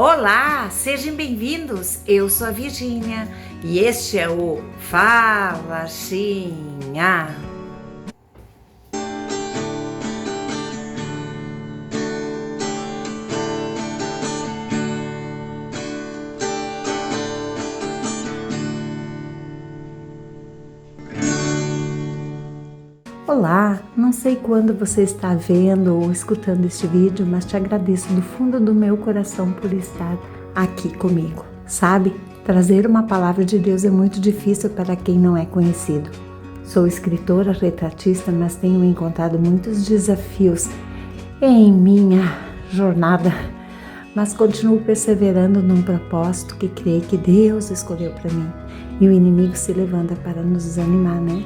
Olá, sejam bem-vindos. Eu sou a Virgínia e este é o Fala Xinha. Olá, não sei quando você está vendo ou escutando este vídeo, mas te agradeço do fundo do meu coração por estar aqui comigo. Sabe, trazer uma palavra de Deus é muito difícil para quem não é conhecido. Sou escritora retratista, mas tenho encontrado muitos desafios em minha jornada, mas continuo perseverando num propósito que creio que Deus escolheu para mim. E o inimigo se levanta para nos desanimar, né?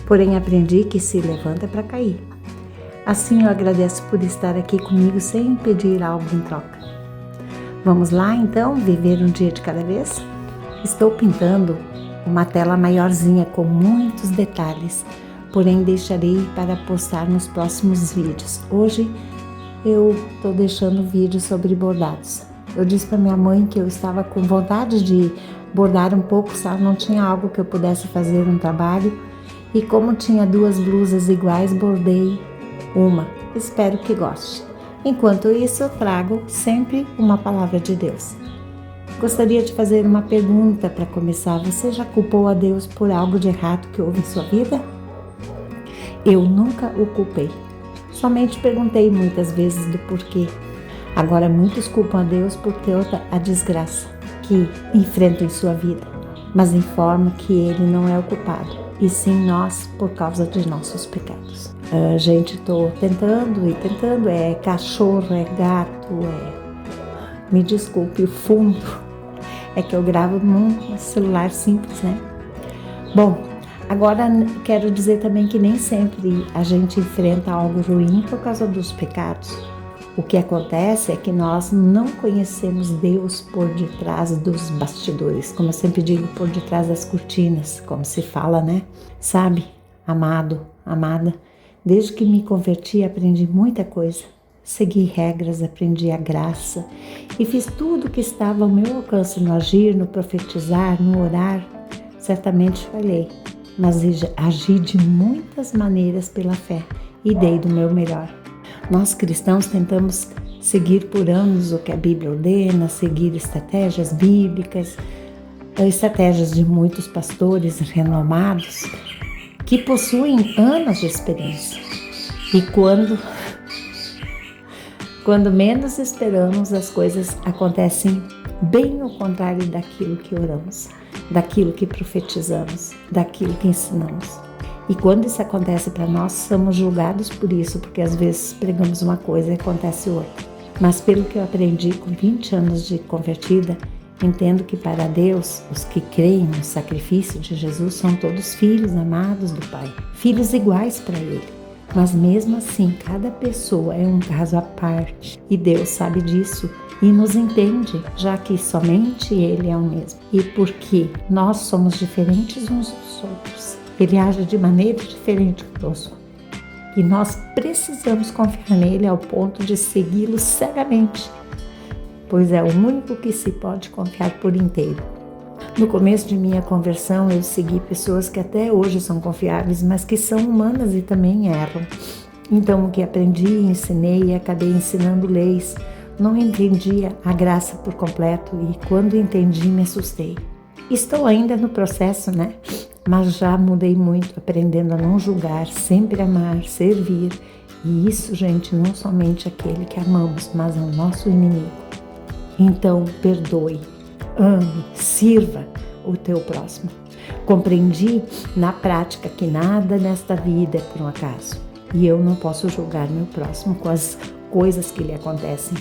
Porém, aprendi que se levanta para cair. Assim, eu agradeço por estar aqui comigo sem pedir algo em troca. Vamos lá, então, viver um dia de cada vez? Estou pintando uma tela maiorzinha com muitos detalhes, porém deixarei para postar nos próximos vídeos. Hoje, eu estou deixando vídeo sobre bordados. Eu disse para minha mãe que eu estava com vontade de bordar um pouco, sabe? Não tinha algo que eu pudesse fazer um trabalho. E como tinha duas blusas iguais, bordei uma. Espero que goste. Enquanto isso, eu trago sempre uma palavra de Deus. Gostaria de fazer uma pergunta para começar. Você já culpou a Deus por algo de errado que houve em sua vida? Eu nunca o culpei. Somente perguntei muitas vezes do porquê. Agora, muitos culpam a Deus por toda a desgraça que enfrentam em sua vida. Mas informo que Ele não é o culpado. E sim nós, por causa de nossos pecados. Gente, estou tentando, é cachorro, é gato, me desculpe, o fundo é que eu gravo num celular simples, né? Bom, agora quero dizer também que nem sempre a gente enfrenta algo ruim por causa dos pecados. O que acontece é que nós não conhecemos Deus por detrás dos bastidores, como eu sempre digo, por detrás das cortinas, como se fala, né? Sabe, amado, amada, desde que me converti aprendi muita coisa. Segui regras, aprendi a graça e fiz tudo o que estava ao meu alcance no agir, no profetizar, no orar. Certamente falhei, mas agi de muitas maneiras pela fé e dei do meu melhor. Nós cristãos tentamos seguir por anos o que a Bíblia ordena, seguir estratégias bíblicas, estratégias de muitos pastores renomados que possuem anos de experiência. E quando menos esperamos, as coisas acontecem bem ao contrário daquilo que oramos, daquilo que profetizamos, daquilo que ensinamos. E quando isso acontece para nós, somos julgados por isso, porque às vezes pregamos uma coisa e acontece outra. Mas pelo que eu aprendi com 20 anos de convertida, entendo que para Deus, os que creem no sacrifício de Jesus são todos filhos amados do Pai, filhos iguais para Ele. Mas mesmo assim, cada pessoa é um caso à parte e Deus sabe disso e nos entende, já que somente Ele é o mesmo. E porque nós somos diferentes uns dos outros, Ele age de maneira diferente conosco. E nós precisamos confiar nele ao ponto de segui-lo cegamente, pois é o único que se pode confiar por inteiro. No começo de minha conversão, eu segui pessoas que até hoje são confiáveis, mas que são humanas e também erram. Então, o que aprendi, ensinei e acabei ensinando leis. Não entendia a graça por completo e quando entendi, me assustei. Estou ainda no processo, né? Mas já mudei muito, aprendendo a não julgar, sempre amar, servir. E isso, gente, não somente aquele que amamos, mas ao nosso inimigo. Então, perdoe, ame, sirva o teu próximo. Compreendi na prática que nada nesta vida é por um acaso. E eu não posso julgar meu próximo com as coisas que lhe acontecem.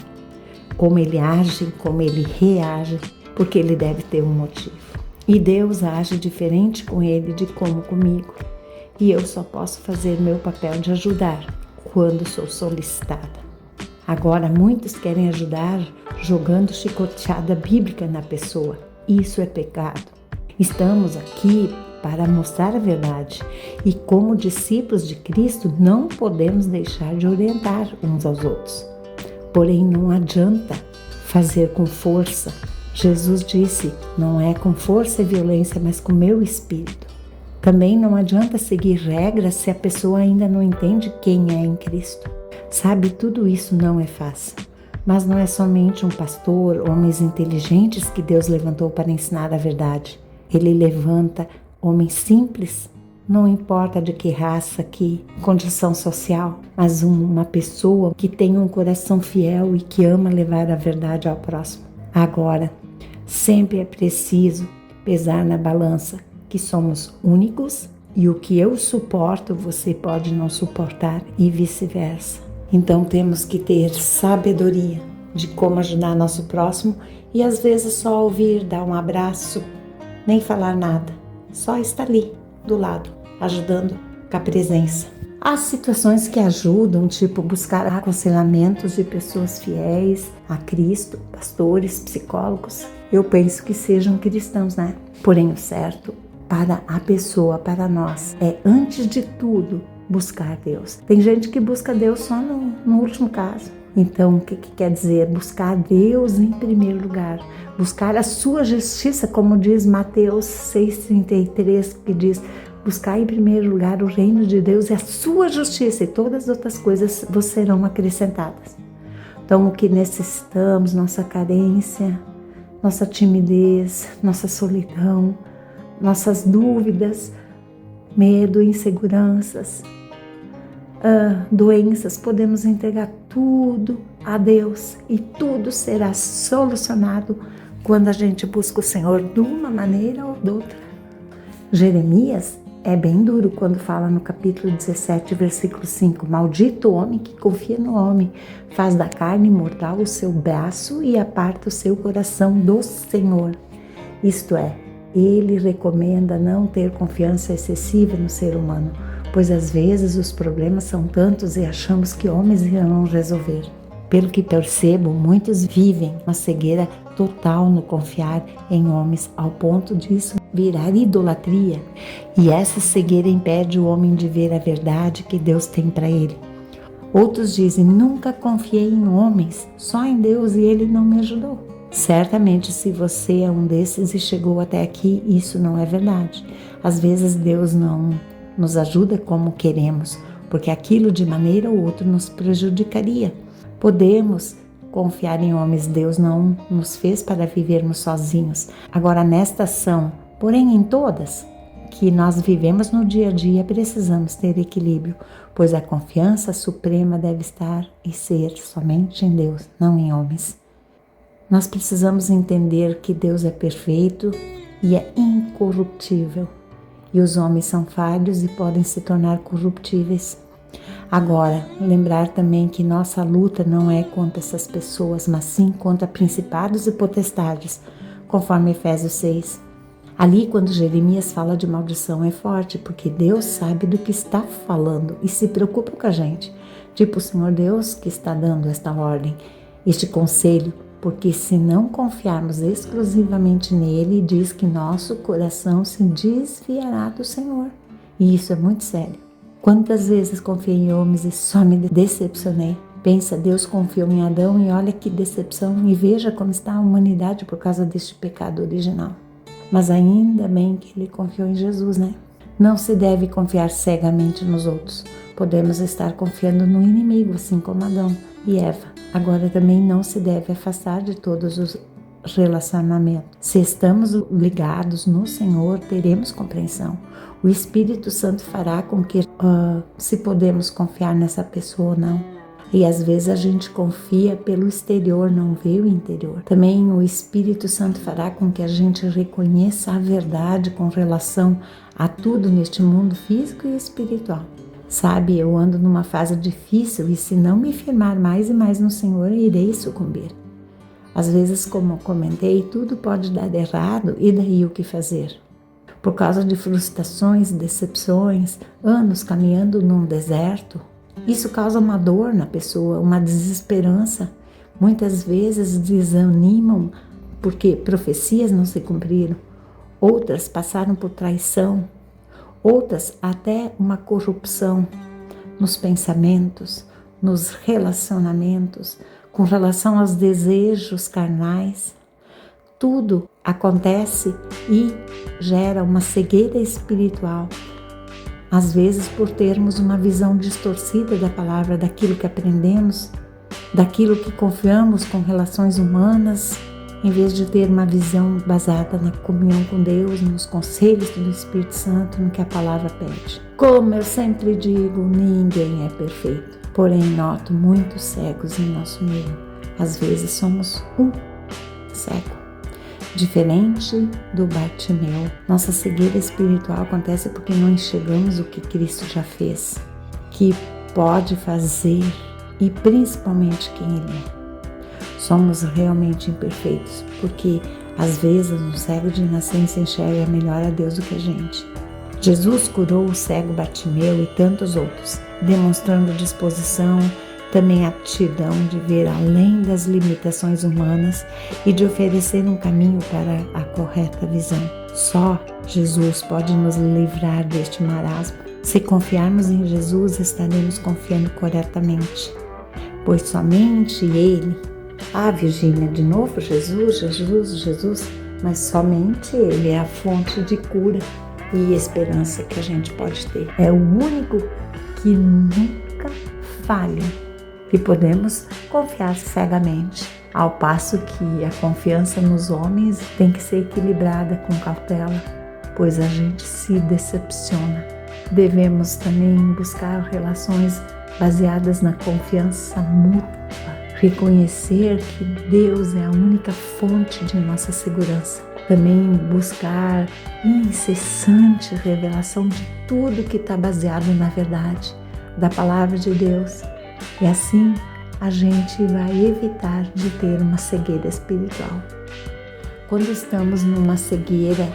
Como ele age, como ele reage, porque ele deve ter um motivo. E Deus age diferente com ele de como comigo. E eu só posso fazer meu papel de ajudar quando sou solicitada. Agora, muitos querem ajudar jogando chicoteada bíblica na pessoa. Isso é pecado. Estamos aqui para mostrar a verdade. E como discípulos de Cristo, não podemos deixar de orientar uns aos outros. Porém, não adianta fazer com força. Jesus disse, não é com força e violência, mas com meu espírito. Também não adianta seguir regras se a pessoa ainda não entende quem é em Cristo. Sabe, tudo isso não é fácil. Mas não é somente um pastor, homens inteligentes que Deus levantou para ensinar a verdade. Ele levanta homens simples, não importa de que raça, que condição social, mas uma pessoa que tem um coração fiel e que ama levar a verdade ao próximo. Agora, sempre é preciso pesar na balança que somos únicos e o que eu suporto você pode não suportar e vice-versa. Então temos que ter sabedoria de como ajudar nosso próximo e às vezes só ouvir, dar um abraço, nem falar nada, só estar ali do lado, ajudando com a presença. Há situações que ajudam, tipo buscar aconselhamentos de pessoas fiéis a Cristo, pastores, psicólogos. Eu penso que sejam cristãos, né? Porém, o certo para a pessoa, para nós, é antes de tudo buscar Deus. Tem gente que busca Deus só no último caso. Então, o que quer dizer? Buscar Deus em primeiro lugar. Buscar a sua justiça, como diz Mateus 6,33, que diz: buscar em primeiro lugar o reino de Deus e a sua justiça, e todas as outras coisas vos serão acrescentadas. Então, o que necessitamos, nossa carência, nossa timidez, nossa solidão, nossas dúvidas, medo, inseguranças, doenças, podemos entregar tudo a Deus e tudo será solucionado quando a gente busca o Senhor de uma maneira ou de outra. Jeremias é bem duro quando fala no capítulo 17, versículo 5: maldito o homem que confia no homem, faz da carne mortal o seu braço e aparta o seu coração do Senhor. Isto é, ele recomenda não ter confiança excessiva no ser humano, pois às vezes os problemas são tantos e achamos que homens irão resolver. Pelo que percebo, muitos vivem uma cegueira total no confiar em homens, ao ponto disso virar idolatria. E essa cegueira impede o homem de ver a verdade que Deus tem para ele. Outros dizem: nunca confiei em homens, só em Deus e ele não me ajudou. Certamente, se você é um desses e chegou até aqui, isso não é verdade. Às vezes Deus não nos ajuda como queremos, porque aquilo de maneira ou outra nos prejudicaria. Podemos confiar em homens, Deus não nos fez para vivermos sozinhos. Agora, nesta ação, porém em todas que nós vivemos no dia a dia, precisamos ter equilíbrio, pois a confiança suprema deve estar e ser somente em Deus, não em homens. Nós precisamos entender que Deus é perfeito e é incorruptível, e os homens são falhos e podem se tornar corruptíveis. Agora, lembrar também que nossa luta não é contra essas pessoas, mas sim contra principados e potestades, conforme Efésios 6. Ali, quando Jeremias fala de maldição, é forte, porque Deus sabe do que está falando e se preocupa com a gente. Tipo o Senhor Deus que está dando esta ordem, este conselho, porque se não confiarmos exclusivamente nele, diz que nosso coração se desviará do Senhor. E isso é muito sério. Quantas vezes confiei em homens e só me decepcionei? Pensa, Deus confiou em Adão e olha que decepção, e veja como está a humanidade por causa deste pecado original. Mas ainda bem que ele confiou em Jesus, né? Não se deve confiar cegamente nos outros. Podemos estar confiando no inimigo, assim como Adão e Eva. Agora também não se deve afastar de todos os relacionamentos. Se estamos ligados no Senhor, teremos compreensão. O Espírito Santo fará com que se podemos confiar nessa pessoa ou não. E às vezes a gente confia pelo exterior, não vê o interior. Também o Espírito Santo fará com que a gente reconheça a verdade com relação a tudo neste mundo físico e espiritual. Sabe, eu ando numa fase difícil e se não me firmar mais e mais no Senhor, irei sucumbir. Às vezes, como comentei, tudo pode dar errado e daí o que fazer? Por causa de frustrações, decepções, anos caminhando num deserto, isso causa uma dor na pessoa, uma desesperança. Muitas vezes desanimam porque profecias não se cumpriram. Outras passaram por traição. Outras até uma corrupção nos pensamentos, nos relacionamentos, com relação aos desejos carnais. Tudo acontece e gera uma cegueira espiritual. Às vezes por termos uma visão distorcida da palavra, daquilo que aprendemos, daquilo que confiamos com relações humanas, em vez de ter uma visão baseada na comunhão com Deus, nos conselhos do Espírito Santo, no que a palavra pede. Como eu sempre digo, ninguém é perfeito, porém noto muitos cegos em nosso meio. Às vezes somos um cego. Diferente do Bartimeu, nossa cegueira espiritual acontece porque não enxergamos o que Cristo já fez, que pode fazer e principalmente quem Ele é. Somos realmente imperfeitos, porque às vezes um cego de nascença enxerga melhor a Deus do que a gente. Jesus curou o cego Bartimeu e tantos outros, demonstrando disposição, também aptidão de ver além das limitações humanas e de oferecer um caminho para a correta visão. Só Jesus pode nos livrar deste marasmo. Se confiarmos em Jesus, estaremos confiando corretamente, pois somente Ele, Virgínia, de novo, Jesus, mas somente Ele é a fonte de cura e esperança que a gente pode ter. É o único que nunca falha e podemos confiar cegamente, ao passo que a confiança nos homens tem que ser equilibrada com cautela, pois a gente se decepciona. Devemos também buscar relações baseadas na confiança mútua, reconhecer que Deus é a única fonte de nossa segurança. Também buscar incessante revelação de tudo que está baseado na verdade, da palavra de Deus. E assim a gente vai evitar de ter uma cegueira espiritual. Quando estamos numa cegueira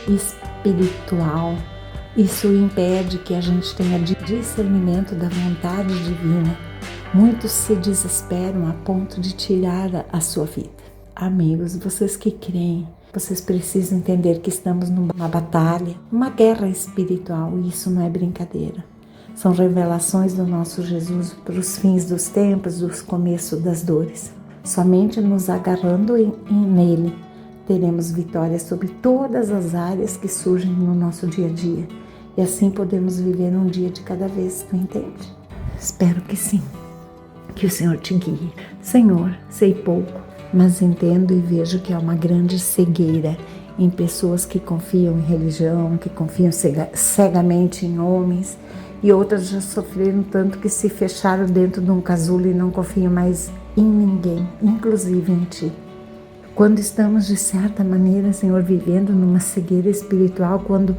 espiritual, isso impede que a gente tenha discernimento da vontade divina. Muitos se desesperam a ponto de tirar a sua vida. Amigos, vocês que creem, vocês precisam entender que estamos numa batalha, uma guerra espiritual, e isso não é brincadeira. São revelações do nosso Jesus para os fins dos tempos, dos começos das dores. Somente nos agarrando nele, teremos vitória sobre todas as áreas que surgem no nosso dia a dia. E assim podemos viver um dia de cada vez, tu entende? Espero que sim. Que o Senhor te guie. Senhor, sei pouco, mas entendo e vejo que há uma grande cegueira em pessoas que confiam em religião, que confiam cegamente em homens, e outras já sofreram tanto que se fecharam dentro de um casulo e não confiam mais em ninguém, inclusive em Ti. Quando estamos, de certa maneira, Senhor, vivendo numa cegueira espiritual, quando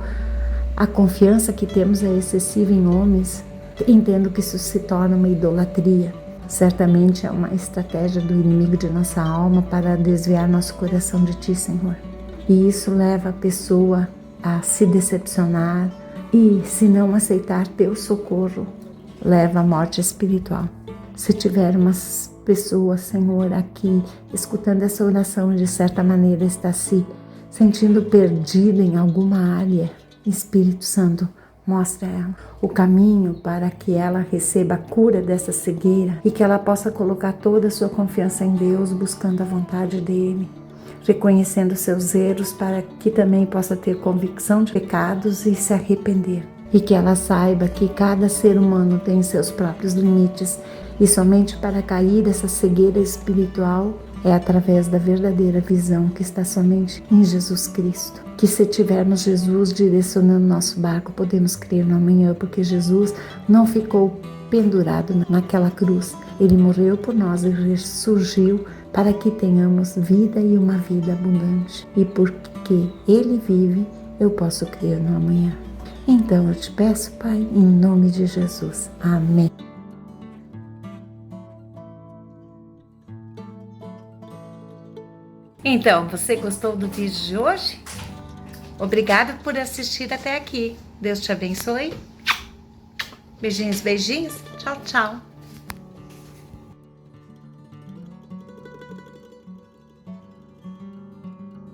a confiança que temos é excessiva em homens, entendo que isso se torna uma idolatria. Certamente é uma estratégia do inimigo de nossa alma para desviar nosso coração de Ti, Senhor. E isso leva a pessoa a se decepcionar e, se não aceitar Teu socorro, leva à morte espiritual. Se tiver umas pessoas, Senhor, aqui escutando essa oração, de certa maneira está se sentindo perdida em alguma área, Espírito Santo, mostra a ela o caminho para que ela receba a cura dessa cegueira e que ela possa colocar toda a sua confiança em Deus, buscando a vontade dEle, reconhecendo seus erros para que também possa ter convicção de pecados e se arrepender. E que ela saiba que cada ser humano tem seus próprios limites e somente para cair dessa cegueira espiritual é através da verdadeira visão que está somente em Jesus Cristo. Que se tivermos Jesus direcionando nosso barco, podemos crer no amanhã, porque Jesus não ficou pendurado naquela cruz. Ele morreu por nós e ressurgiu para que tenhamos vida e uma vida abundante. E porque Ele vive, eu posso crer no amanhã. Então eu te peço, Pai, em nome de Jesus. Amém. Então, você gostou do vídeo de hoje? Obrigada por assistir até aqui. Deus te abençoe. Beijinhos, beijinhos. Tchau, tchau.